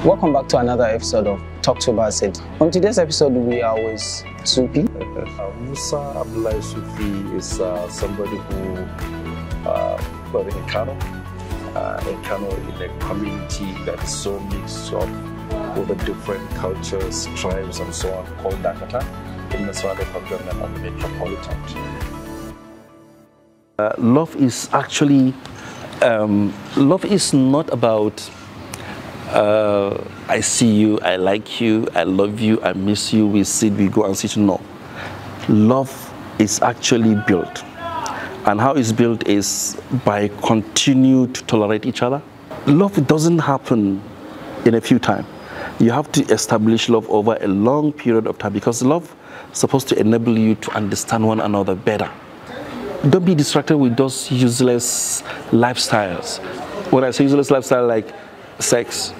Welcome back to another episode of Talk to Basit. On today's episode, we are with Sufi. Musa Abdullahi Sufi is somebody who lives in Kano. In Kano, in a community that is so mixed up with the different cultures, tribes, and so on, called Dakata, in the local government of the metropolitan. Love is actually, love is not about I see you, I like you, I love you, I miss you, we sit, we go and sit. No. Love is actually built. And how it's built is by continue to tolerate each other. Love doesn't happen in a few times. You have to establish love over a long period of time, because love is supposed to enable you to understand one another better. Don't be distracted with those useless lifestyles. When I say useless lifestyle, like sex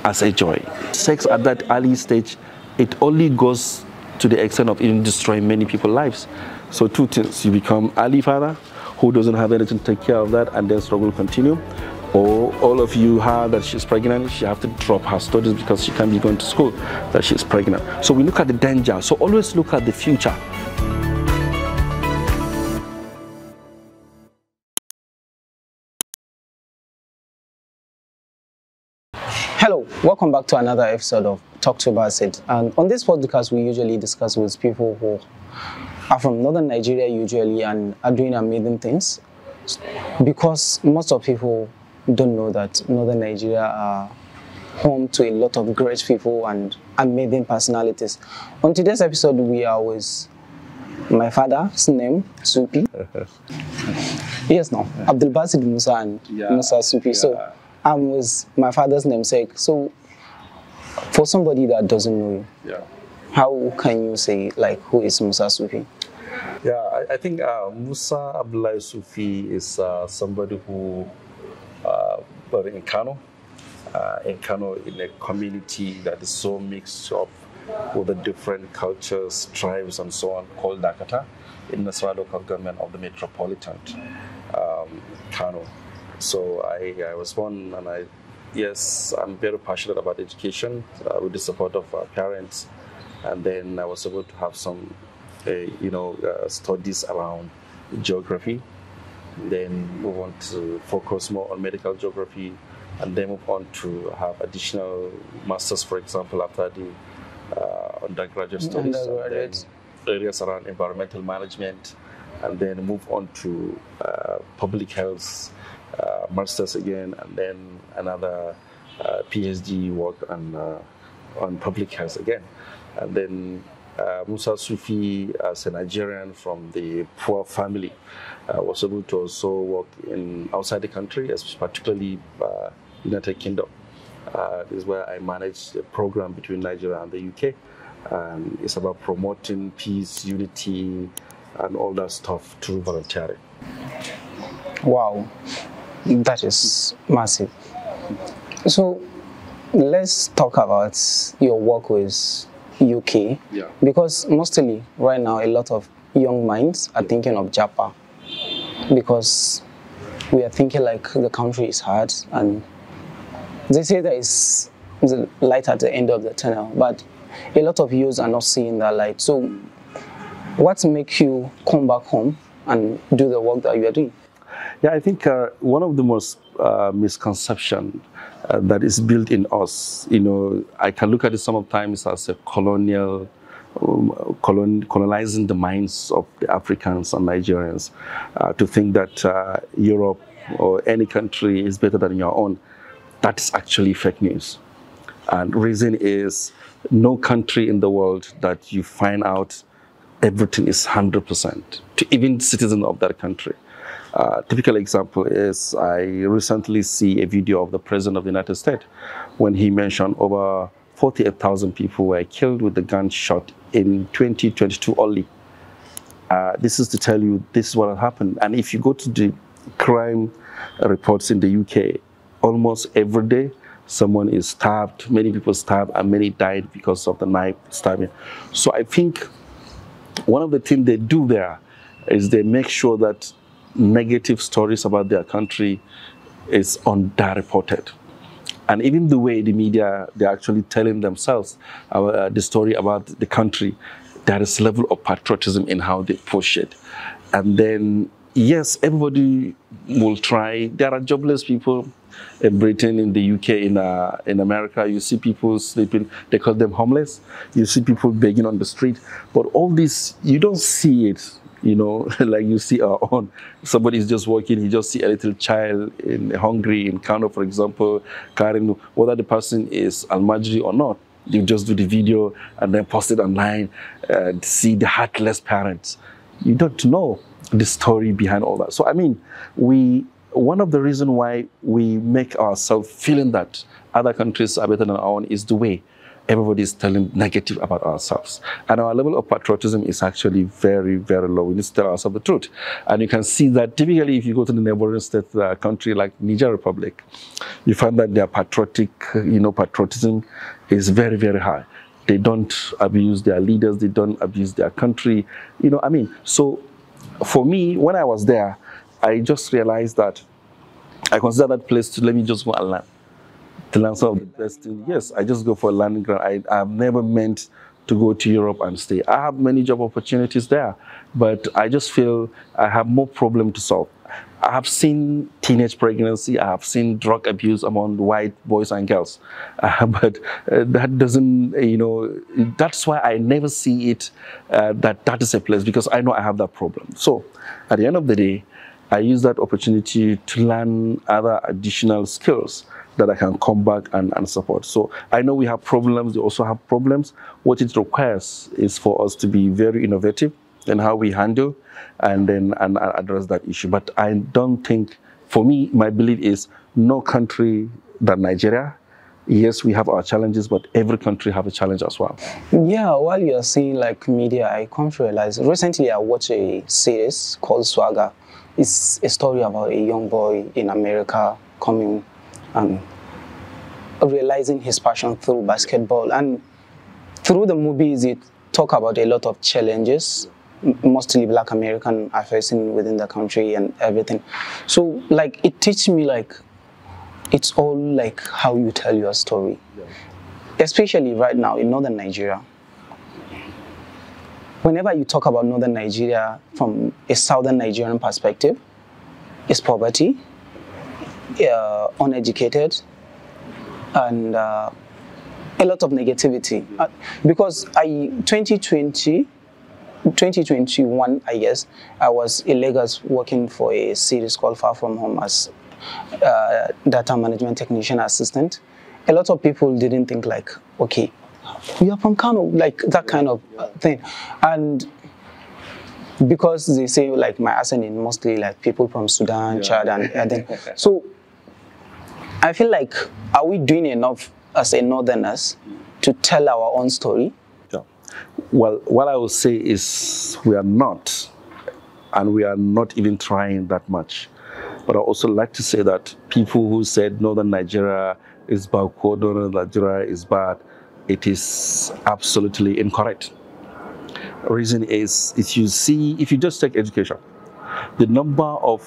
as a joy. Sex at that early stage, it only goes to the extent of even destroying many people's lives. So two things: you become early father who doesn't have anything to take care of that, and then struggle continue. Or all of you heard that she's pregnant, she have to drop her studies because she can't be going to school, that she's pregnant. So we look at the danger. So always look at the future. Hello, welcome back to another episode of Talk to Basit. And on this podcast, we usually discuss with people who are from northern Nigeria usually and are doing amazing things, because most of people don't know that northern Nigeria are home to a lot of great people and amazing personalities. On today's episode, we are with my father's name, Sufi. Yes, no, Abdul Basit Musa and Musa Sufi. So I'm with my father's namesake. So for somebody that doesn't know you, how can you say, like, who is Musa Sufi? Yeah, I think Musa Abdullahi Sufi is somebody who lives in Kano. In Kano, in a community that is so mixed up with the different cultures, tribes, and so on, called Dakata, in the local government of the metropolitan Kano. So I was born, and I'm very passionate about education with the support of our parents. And then I was able to have some, studies around geography. Then move on to focus more on medical geography, and then move on to have additional masters, for example, after the undergraduate studies. And then areas around environmental management, and then move on to public health. Masters again, and then another PhD work on public health again. And then Musa Sufi, as a Nigerian from the poor family, was able to also work outside the country, particularly United Kingdom. This is where I managed a program between Nigeria and the UK. It's about promoting peace, unity, and all that stuff through volunteering. Wow. That is massive. So let's talk about your work with UK. Because mostly right now a lot of young minds are thinking of Japan, because we are thinking like the country is hard, and they say there is the light at the end of the tunnel, but a lot of youths are not seeing that light. So what makes you come back home and do the work that you are doing? Yeah, I think one of the most misconception that is built in us, I can look at it sometimes as a colonizing the minds of the Africans and Nigerians to think that Europe or any country is better than your own. That's actually fake news. And the reason is no country in the world that you find out everything is 100% to even citizens of that country. Typical example is I recently see a video of the President of the United States when he mentioned over 48,000 people were killed with the gunshot in 2022 only. This is to tell you this is what happened. And if you go to the crime reports in the UK, almost every day someone is stabbed, many people stabbed, and many died because of the knife stabbing. So I think one of the things they do there is they make sure that negative stories about their country is underreported. And even the way the media, they're actually telling themselves the story about the country, there is a level of patriotism in how they push it. And then, yes, everybody will try. There are jobless people in Britain, in the UK, in America. You see people sleeping, they call them homeless. You see people begging on the street. But all this, you don't see it, you know, like you see our own. Somebody is just walking, you just see a little child hungry in Kano, for example, carrying, whether the person is Almajiri or not. You just do the video and then post it online, see the heartless parents. You don't know the story behind all that. So, I mean, one of the reasons why we make ourselves feeling that other countries are better than our own is the way everybody is telling negative about ourselves. And our level of patriotism is actually very, very low. We need to tell ourselves the truth. And you can see that typically if you go to the neighboring state, country like Niger Republic, you find that their patriotism is very, very high. They don't abuse their leaders. They don't abuse their country. You know, I mean, so for me, when I was there, I just realized that I consider that place to let me just go and learn. To learn some of the best things. Yes, I just go for a landing ground. I've never meant to go to Europe and stay. I have many job opportunities there, but I just feel I have more problem to solve. I have seen teenage pregnancy. I have seen drug abuse among white boys and girls. But that doesn't, that's why I never see it that is a place, because I know I have that problem. So at the end of the day, I use that opportunity to learn other additional skills that I can come back and support. So I know we have problems, they also have problems. What it requires is for us to be very innovative in how we handle and address that issue. But I don't think, for me, my belief is no country than Nigeria. Yes, we have our challenges, but every country have a challenge as well. Yeah, while you're saying like media, I come to realize, recently I watched a series called Swagger. It's a story about a young boy in America coming and realizing his passion through basketball. And through the movies, it talk about a lot of challenges, mostly Black American are facing within the country and everything. So like it teaches me like it's all like how you tell your story, especially right now in northern Nigeria. Whenever you talk about northern Nigeria from a southern Nigerian perspective, it's poverty, uneducated, and a lot of negativity. Because 2021, I guess, I was in Lagos working for a series called Far From Home as data management technician assistant. A lot of people didn't think like, okay, we are from Kano, like that kind of thing. And because they say like my accent is mostly like people from Sudan, Chad, and then so I feel like, are we doing enough as a northerners to tell our own story? Yeah. Well, what I will say is we are not, and we are not even trying that much. But I also like to say that people who said northern Nigeria is bad, northern Nigeria is bad, it is absolutely incorrect. The reason is, if you just take education, the number of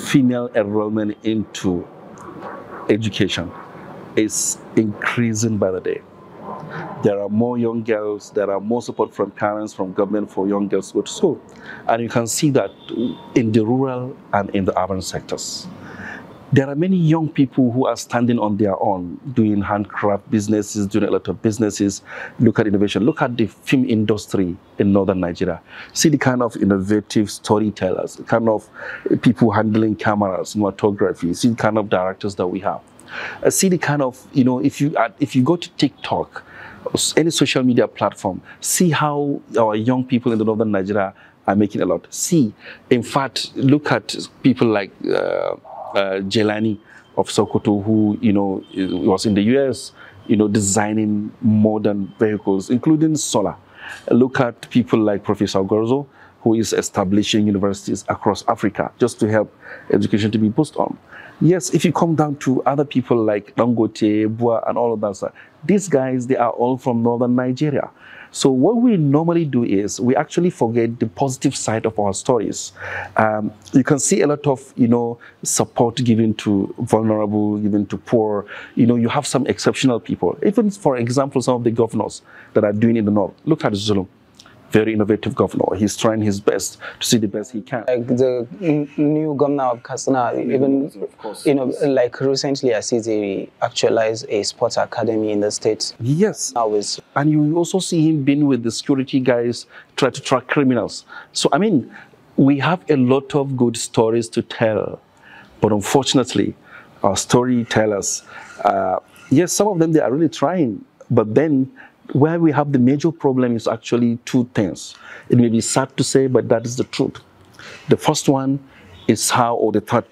female enrollment into education is increasing by the day. There are more young girls, there are more support from parents, from government for young girls to go to school. And you can see that in the rural and in the urban sectors. There are many young people who are standing on their own, doing handcraft businesses, doing a lot of businesses. Look at innovation. Look at the film industry in northern Nigeria. See the kind of innovative storytellers, the kind of people handling cameras, cinematography. See the kind of directors that we have. See the kind of, if you go to TikTok, any social media platform, see how our young people in the northern Nigeria are making a lot. See, in fact, look at people like Jelani of Sokoto, who was in the US, designing modern vehicles, including solar. Look at people like Professor Gorzo, who is establishing universities across Africa just to help education to be boosted on. Yes, if you come down to other people like Dangote, Bua, and all of that, these guys, they are all from northern Nigeria. So what we normally do is we actually forget the positive side of our stories. You can see a lot of, support given to vulnerable, given to poor. You have some exceptional people. Even, for example, some of the governors that are doing in the north. Look at Zulum. Very innovative governor. He's trying his best to see the best he can. Like the new governor of Katsina, even, like recently I see they actualize a sports academy in the state. Yes. And you also see him being with the security guys, try to track criminals. So, I mean, we have a lot of good stories to tell. But unfortunately, our storytellers, yes, some of them, they are really trying. But then where we have the major problem is actually two things. It may be sad to say, but that is the truth. The first one is how, or the third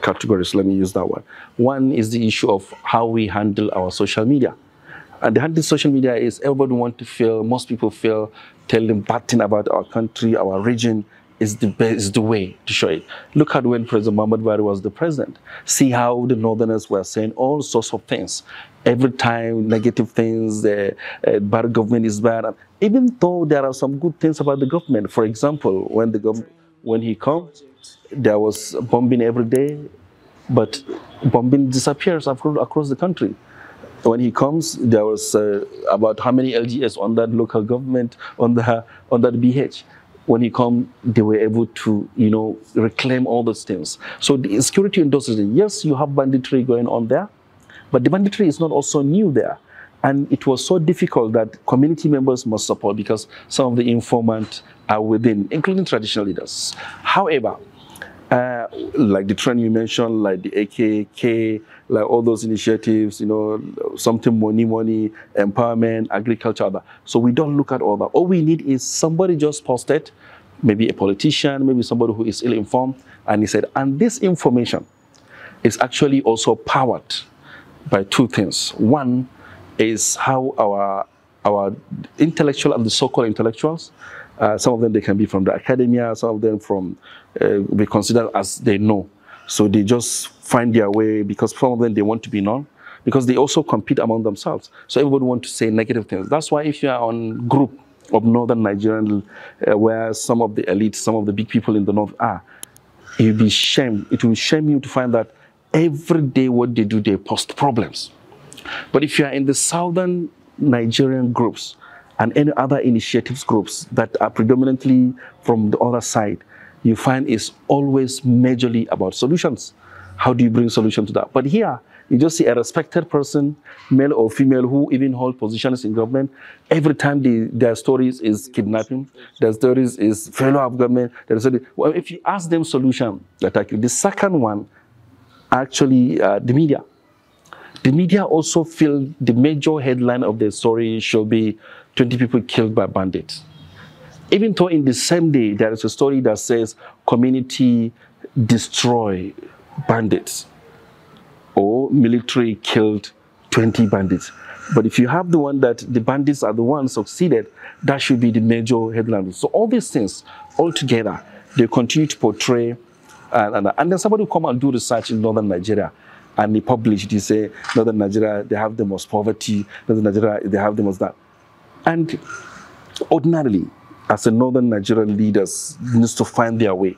categories, let me use that one. One is the issue of how we handle our social media. And the handle social media is everybody want to feel, most people feel, tell them bad thing about our country, our region, is the way to show it. Look at when President Muhammad Buhari was the president. See how the Northerners were saying all sorts of things. Every time, negative things, bad government is bad. Even though there are some good things about the government. For example, when he comes, there was bombing every day, but bombing disappears across the country. When he comes, there was about how many LGS on that local government, on that BH. When he come, they were able to, reclaim all those things. So the security industry, yes, you have banditry going on there, but the banditry is not also new there. And it was so difficult that community members must support because some of the informants are within, including traditional leaders. However, like the trend you mentioned, like the AKK, like all those initiatives, something money, empowerment, agriculture. So we don't look at all that. All we need is somebody just posted, maybe a politician, maybe somebody who is ill-informed, and he said, and this information is actually also powered by two things. One is how our intellectual and the so-called intellectuals, some of them, they can be from the academia, some of them from, be considered as they know. So they just find their way because some of them, they want to be known because they also compete among themselves. So everybody wants to say negative things. That's why if you are on group of Northern Nigerian, where some of the elites, some of the big people in the North are, it will shame you to find that every day what they do, they post problems. But if you are in the Southern Nigerian groups and any other initiatives groups that are predominantly from the other side, you find it's always majorly about solutions. How do you bring solution to that? But here, you just see a respected person, male or female, who even hold positions in government. Every time their stories is kidnapping, their stories is failure of government. Well, if you ask them solution, the second one, actually the media. The media also feel the major headline of the story should be 20 people killed by bandits. Even though in the same day, there is a story that says community destroy bandits or military killed 20 bandits. But if you have the one that the bandits are the ones succeeded, that should be the major headline. So all these things all together, they continue to portray. And then somebody will come and do research in Northern Nigeria and they publish it. They say, Northern Nigeria, they have the most poverty. Northern Nigeria, they have the most that. And ordinarily, as a Northern Nigerian leaders, needs to find their way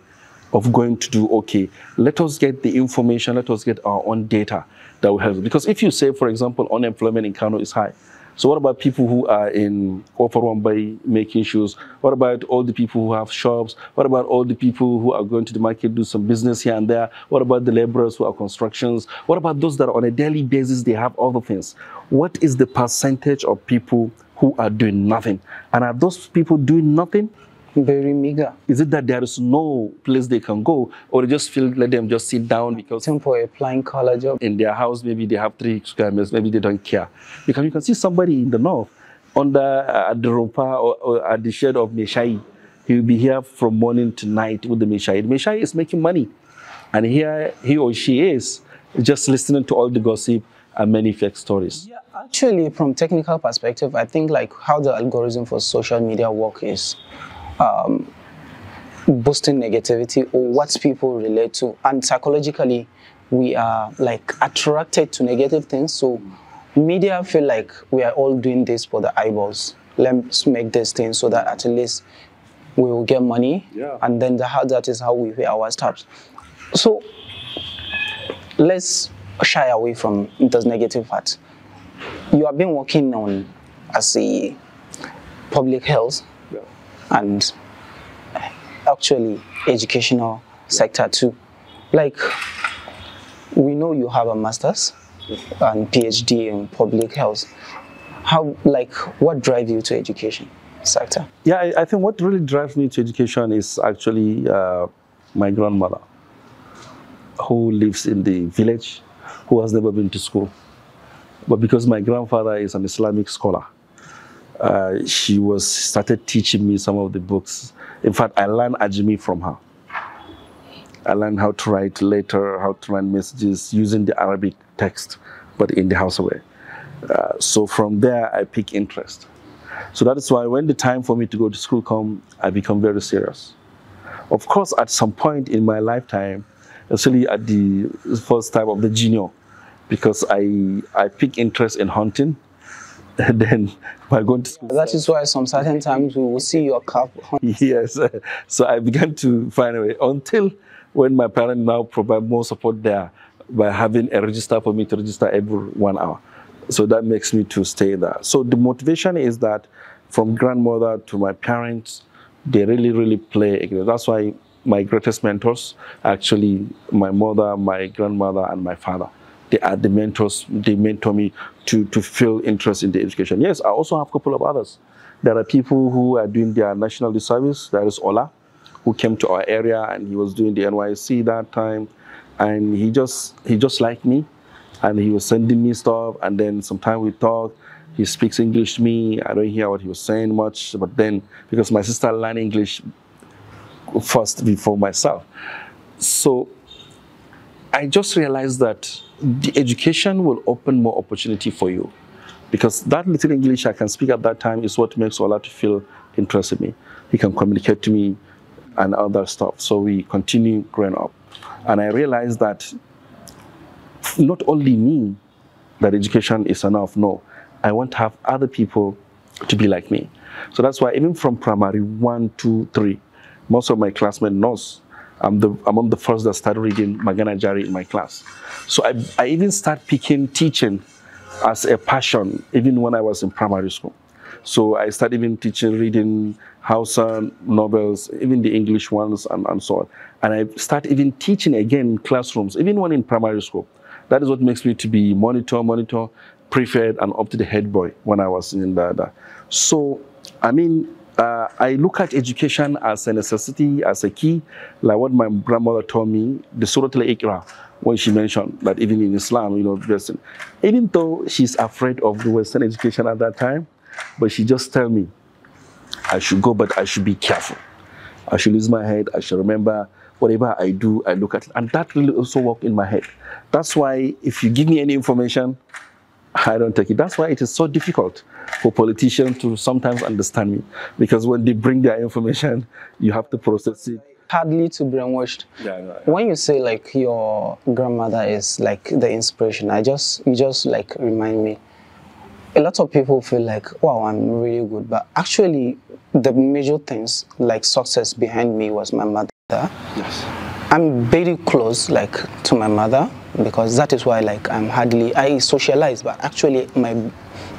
of going to do, okay, let us get the information, let us get our own data that will help. Because if you say, for example, unemployment in Kano is high, so what about people who are in Ofarwambai making shoes? What about all the people who have shops? What about all the people who are going to the market, do some business here and there? What about the laborers who are constructions? What about those that are on a daily basis, they have other things? What is the percentage of people who are doing nothing? And are those people doing nothing? Very meager. Is it that there is no place they can go, or they just feel let them just sit down because for a plain collar job in their house, maybe they have 3 square meters, maybe they don't care. Because you can see somebody in the north under at the ropa or at the shade of Meshai. He will be here from morning to night with the Meshai. Meshai is making money, and here he or she is just listening to all the gossip and many fake stories. Yeah, actually, from technical perspective, I think like how the algorithm for social media work is boosting negativity or what people relate to, and psychologically we are like attracted to negative things, so media feel like we are all doing this for the eyeballs. let's make this thing so that at least we will get money, and then that is how we pay our staffs. So let's shy away from those negative parts. You have been working on as a public health and actually educational sector too. Like, we know you have a master's and PhD in public health. What drives you to education sector? Yeah, I think what really drives me to education is actually my grandmother, who lives in the village, who has never been to school. But because my grandfather is an Islamic scholar, she started teaching me some of the books. In fact, I learned Ajami from her. I learned how to write letter, how to write messages using the Arabic text, but in the Hausa way. So from there, I pick interest. So that is why when the time for me to go to school comes, I become very serious. Of course, at some point in my lifetime, especially at the first time of the junior, because I pick interest in hunting, and then by going to school. That is why some certain times we will see your cap. Yes. So I began to find a way until when my parents now provide more support there by having a register for me to register every 1 hour. So that makes me to stay there. So the motivation is that from grandmother to my parents, they really, really play. That's why my greatest mentors, actually my mother, my grandmother, and my father. They are the mentors. They mentor me to feel interest in the education. Yes, I also have a couple of others. There are people who are doing their national youth service. There is Ola, who came to our area and he was doing the NYC that time. And he just liked me. And he was sending me stuff. And then sometimes we talk. He speaks English to me. I don't hear what he was saying much. But then, because my sister learned English first before myself. So I just realized that the education will open more opportunity for you, because that little English I can speak at that time is what makes Ola to feel interested in me. He can communicate to me and other stuff. So we continue growing up. And I realized that not only me, that education is enough. No, I want to have other people to be like me. So that's why even from primary 1, 2, 3, most of my classmates knows I'm among the first that started reading Magana Jari in my class. So I even started picking teaching as a passion, even when I was in primary school. So I started even teaching, reading Hausa novels, even the English ones, and so on. And I started even teaching again in classrooms, even when in primary school. That is what makes me to be monitor, prefect, and up to the head boy when I was in that. So, I mean, I look at education as a necessity, as a key, like what my grandmother told me, the Surah Al-Iqra, when she mentioned that even in Islam, even though she's afraid of the Western education at that time, but she just tell me, I should go, but I should be careful. I should use my head, I should remember whatever I do, I look at it. And that really also worked in my head. That's why if you give me any information, I don't take it. That's why it is so difficult for politicians to sometimes understand me, because when they bring their information, you have to process it. Hardly to brainwashed. When you say like your grandmother is like the inspiration, you just like remind me. A lot of people feel like, wow, I'm really good, but actually the major things like success behind me was my mother. Yes. I'm very close like to my mother, because that is why like I socialize, but actually my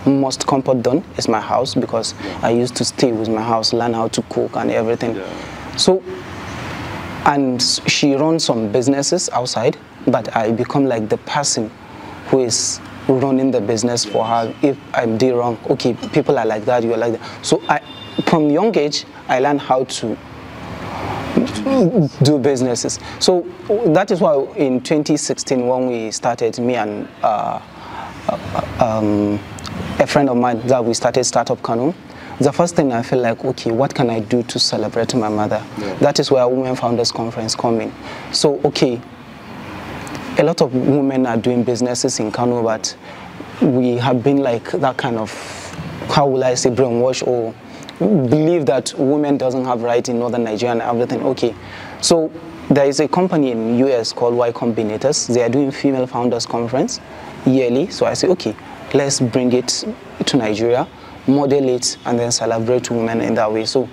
most comfort zone is my house, because I used to stay with my house, learn how to cook and everything. So, and she runs some businesses outside, but I become like the person who is running the business for her. If I'm doing wrong, okay, people are like that, you are like that. So from young age, I learned how to do businesses. So that is why in 2016, when we started, me and a friend of mine, that we started Startup Kano, the first thing I feel like, okay, what can I do to celebrate my mother? That is where Women Founders Conference come in. So, okay, a lot of women are doing businesses in Kano, but we have been like that kind of, how will I say, brainwash, or believe that women doesn't have right in northern Nigeria and everything. Okay, so there is a company in US called Y Combinators. They are doing Female Founders Conference yearly. So I say, okay, let's bring it to Nigeria. model it and then celebrate women in that way. So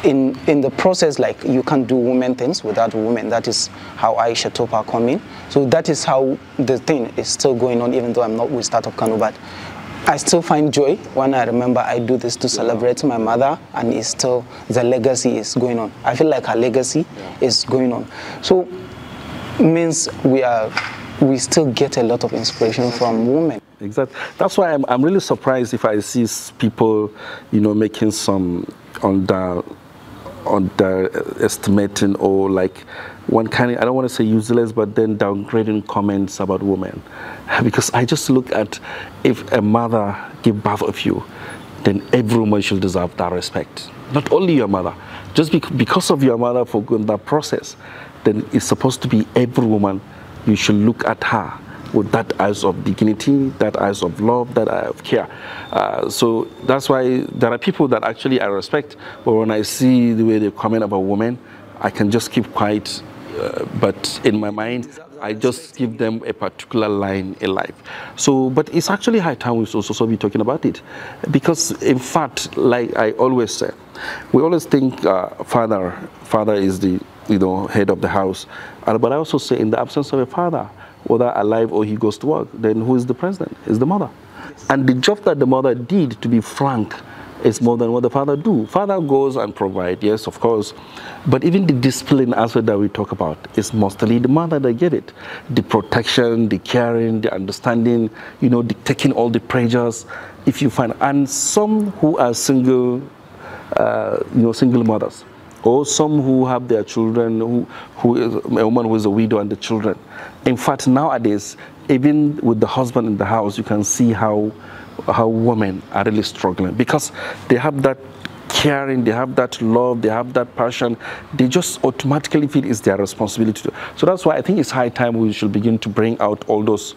in the process, like, you can't do women things without women. That is how Aisha Topa come in. So that is how the thing is still going on, even though I'm not with Start of Kano, but I still find joy when I remember I do this to celebrate my mother, and it's still, the legacy is going on. I feel like her legacy is going on. So means we still get a lot of inspiration from women. Exactly. That's why I'm really surprised if I see people, making some underestimating or like one kind of, I don't want to say useless, but then downgrading comments about women. Because I just look at, if a mother give birth of you, then every woman should deserve that respect. Not only your mother, just because of your mother for going that process, then it's supposed to be every woman, you should look at her with that eyes of dignity, that eyes of love, that eye of care. So that's why there are people that actually I respect, but when I see the way they comment about women, I can just keep quiet, but in my mind, I just give them a particular line in life. So, but it's actually high time we should also be talking about it. Because in fact, like I always say, we always think father is the head of the house. But I also say, in the absence of a father, whether alive or he goes to work, then who is the president? Is the mother. And the job that the mother did, to be frank, is more than what the father do. Father goes and provide, yes, of course. But even the discipline aspect that we talk about is mostly the mother that get it. The protection, the caring, the understanding, the taking all the pressures. If you find, and some who are single mothers, or some who have their children, who is a woman who is a widow and the children. In fact, nowadays, even with the husband in the house, you can see how women are really struggling, because they have that caring, they have that love, they have that passion. They just automatically feel it's their responsibility. So that's why I think it's high time we should begin to bring out all those,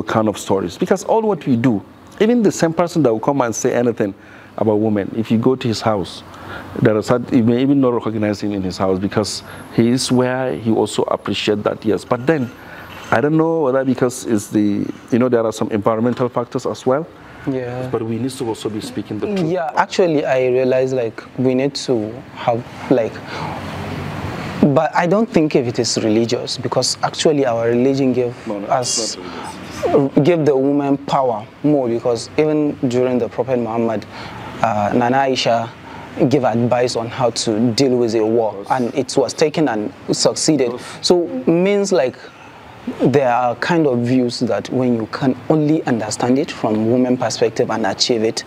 kind of stories. Because all what we do, even the same person that will come and say anything about women, if you go to his house, you may even not recognize him in his house, because he is where he also appreciates that, yes. But then, I don't know whether because it's there are some environmental factors as well. Yeah. But we need to also be speaking the truth. Yeah, actually, I realize, like, we need to have, like, but I don't think if it is religious, because actually our religion give the woman power more, because even during the Prophet Muhammad, Nana Aisha give advice on how to deal with a war, and it was taken and succeeded. So means, like, there are kind of views that when you can only understand it from woman perspective and achieve it,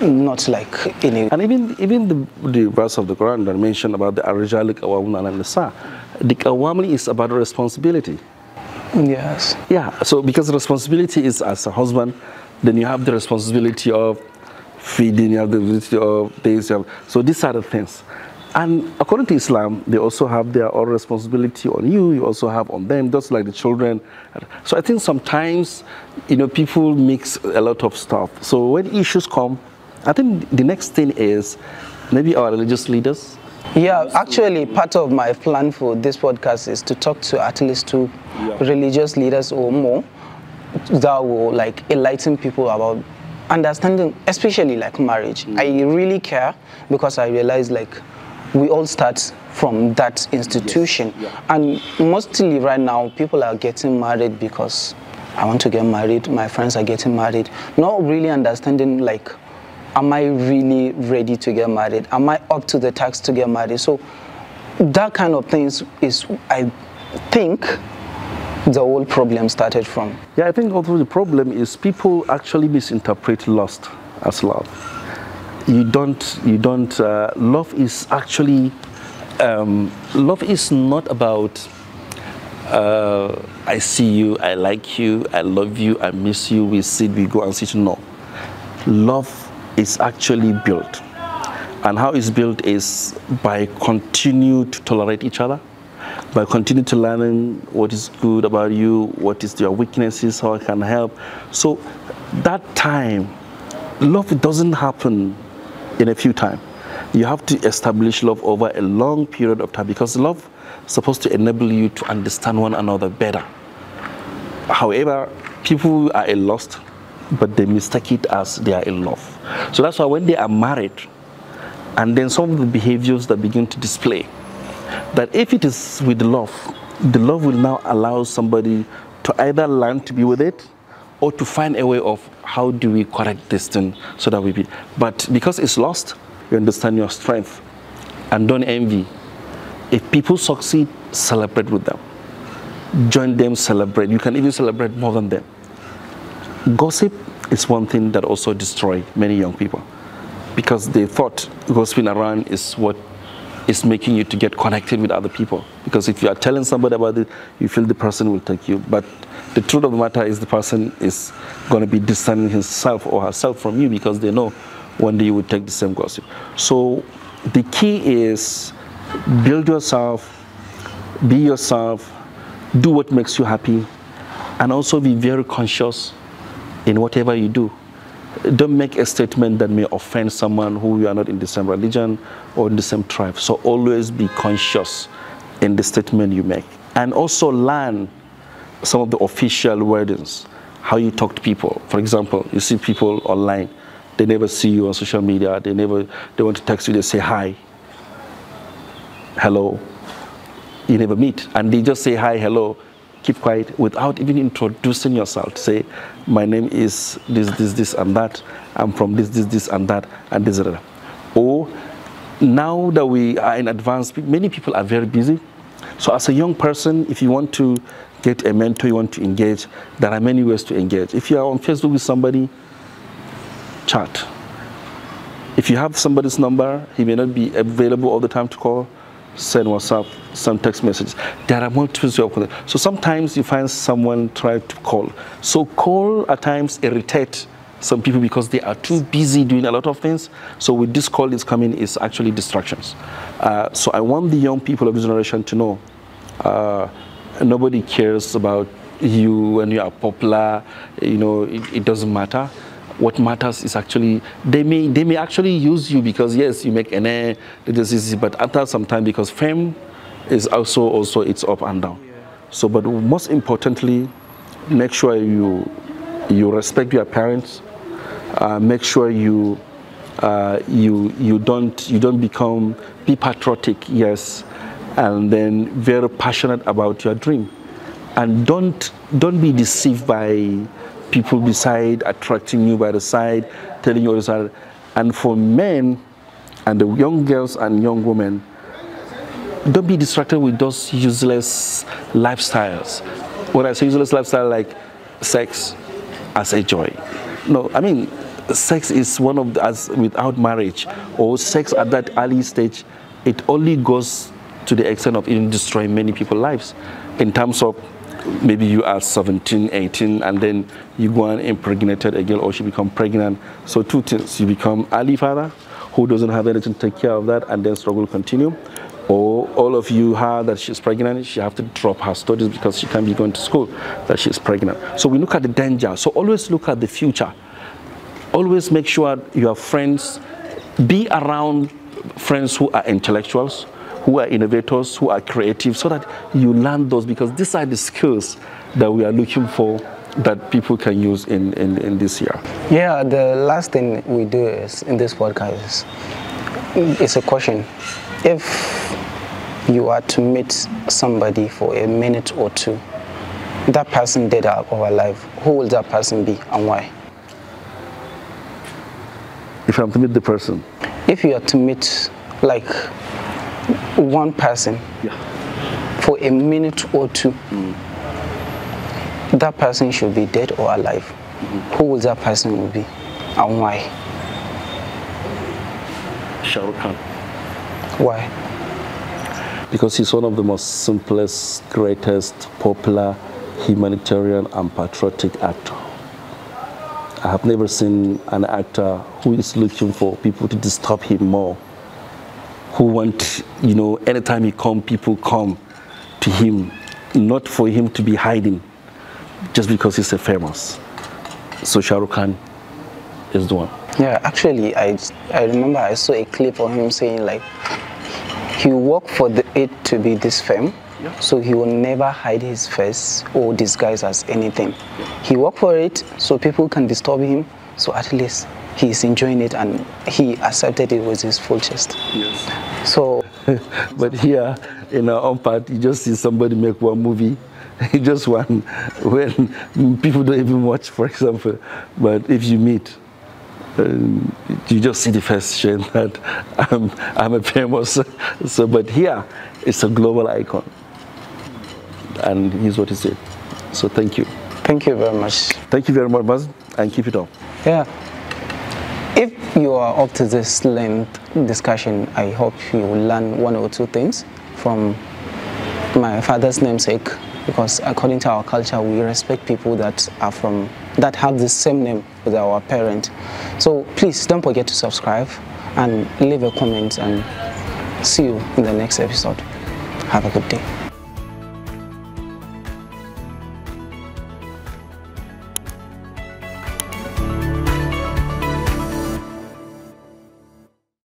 not like in a... And even the verse of the Quran that mentioned about the Ar-Rijal Qawwamuna 'ala an-Nisa, the Qawwam is about responsibility. Yes. Yeah, so because responsibility is as a husband, then you have the responsibility of feeding, you have the responsibility of this. So these are the things. And according to Islam, they also have their own responsibility on you. You also have on them, just like the children. So I think sometimes, people mix a lot of stuff. So when issues come, I think the next thing is maybe our religious leaders. Yeah, actually, part of my plan for this podcast is to talk to at least two religious leaders or more that will, like, enlighten people about understanding, especially like marriage. I really care, because I realize, like, we all start from that institution. Yes. And mostly right now, people are getting married because I want to get married, my friends are getting married, not really understanding, like, am I really ready to get married? Am I up to the task to get married? So that kind of things is, I think, the whole problem started from. Yeah, I think also the problem is people actually misinterpret lust as love. Love is actually, love is not about, I see you, I like you, I love you, I miss you, we sit, we go and sit. No. Love is actually built. And how it's built is by continue to tolerate each other, by continue to learn what is good about you, what is your weaknesses, how I can help. So that time, love doesn't happen in a few times. You have to establish love over a long period of time, because love is supposed to enable you to understand one another better. However, people are lost but they mistake it as they are in love. So that's why when they are married, and then some of the behaviors that begin to display, that if it is with love, the love will now allow somebody to either learn to be with it, or to find a way of how do we correct this thing so that we be. But because it's lost, you understand your strength and don't envy. If people succeed, celebrate with them. Join them, celebrate. You can even celebrate more than them. Gossip is one thing that also destroys many young people because they thought gossiping around is what is making you to get connected with other people. Because if you are telling somebody about it, you feel the person will take you. But the truth of the matter is the person is going to be distancing himself or herself from you because they know one day you will take the same gossip. So the key is build yourself, be yourself, do what makes you happy, and also be very conscious in whatever you do. Don't make a statement that may offend someone who you are not in the same religion or in the same tribe. So always be conscious in the statement you make. And also learn some of the official wordings, how you talk to people. For example, you see people online, they never see you on social media, they want to text you, they say hi, hello, you never meet, and they just say hi, hello, keep quiet, without even introducing yourself. Say, my name is this and that, I'm from this and that, and this and that. Or, now that we are in advance, many people are very busy. So as a young person, if you want to get a mentor, you want to engage, there are many ways to engage. If you are on Facebook with somebody, chat. If you have somebody's number, he may not be available all the time to call, send WhatsApp, send text messages. There are multiple ways of contact. So sometimes you find someone try to call. So call at times irritate some people because they are too busy doing a lot of things. So with this call is coming is actually distractions. So I want the young people of this generation to know nobody cares about you when you are popular. You know, it doesn't matter. What matters is actually they may actually use you because yes, you make an air, but after some time, because fame is also it's up and down. Yeah. So, but most importantly, make sure you respect your parents. Make sure you don't be patriotic, yes, and then very passionate about your dream, and don't be deceived by people beside, attracting you by the side, telling you all. And for men and the young girls and young women, don't be distracted with those useless lifestyles. When I say useless lifestyle, like sex as a joy. No, I mean, sex is one of the, as without marriage, or sex at that early stage, it only goes to the extent of even destroying many people's lives in terms of maybe you are 17, 18, and then you go and impregnated a girl, or she become pregnant. So two things: you become early father, who doesn't have anything to take care of that, and then struggle continue. Or all of you heard that she's pregnant, she have to drop her studies because she can't be going to school, that she's pregnant. So we look at the danger. So always look at the future. Always make sure your friends, be around friends who are intellectuals, who are innovators, who are creative, so that you learn those, because these are the skills that we are looking for that people can use in this year. Yeah, the last thing we do is in this podcast is a question. If you are to meet somebody for a minute or two, that person dead or alive, who will that person be and why? If I'm to meet the person? If you are to meet like one person, yeah, for a minute or two, that person should be dead or alive. Who will that person will be and why? Shah Rukh Khan. Why? Because he's one of the most simplest, greatest, popular, humanitarian and patriotic actor. I have never seen an actor who is looking for people to disturb him more, who want, you know, anytime he comes, people come to him, not for him to be hiding, just because he's a famous. So Shah Rukh Khan is the one. Yeah, actually, I remember I saw a clip of him saying like, he worked for it to be this fame, Yeah. So he will never hide his face or disguise as anything. He worked for it so people can disturb him, so at least he's enjoying it and he accepted it with his full chest. Yes. So, but here in our own part, you just see somebody make one movie, just one, when people don't even watch, for example. But if you meet, you just see the first shame that I'm a famous. So, but here, it's a global icon. And here's what he said. So thank you. thank you very much. Thank you very much, Maz, and keep it up. Yeah. If you are up to this length discussion, I hope you will learn one or two things from my father's namesake, because according to our culture, we respect people that have the same name with our parent. So please don't forget to subscribe and leave a comment, and see you in the next episode. Have a good day.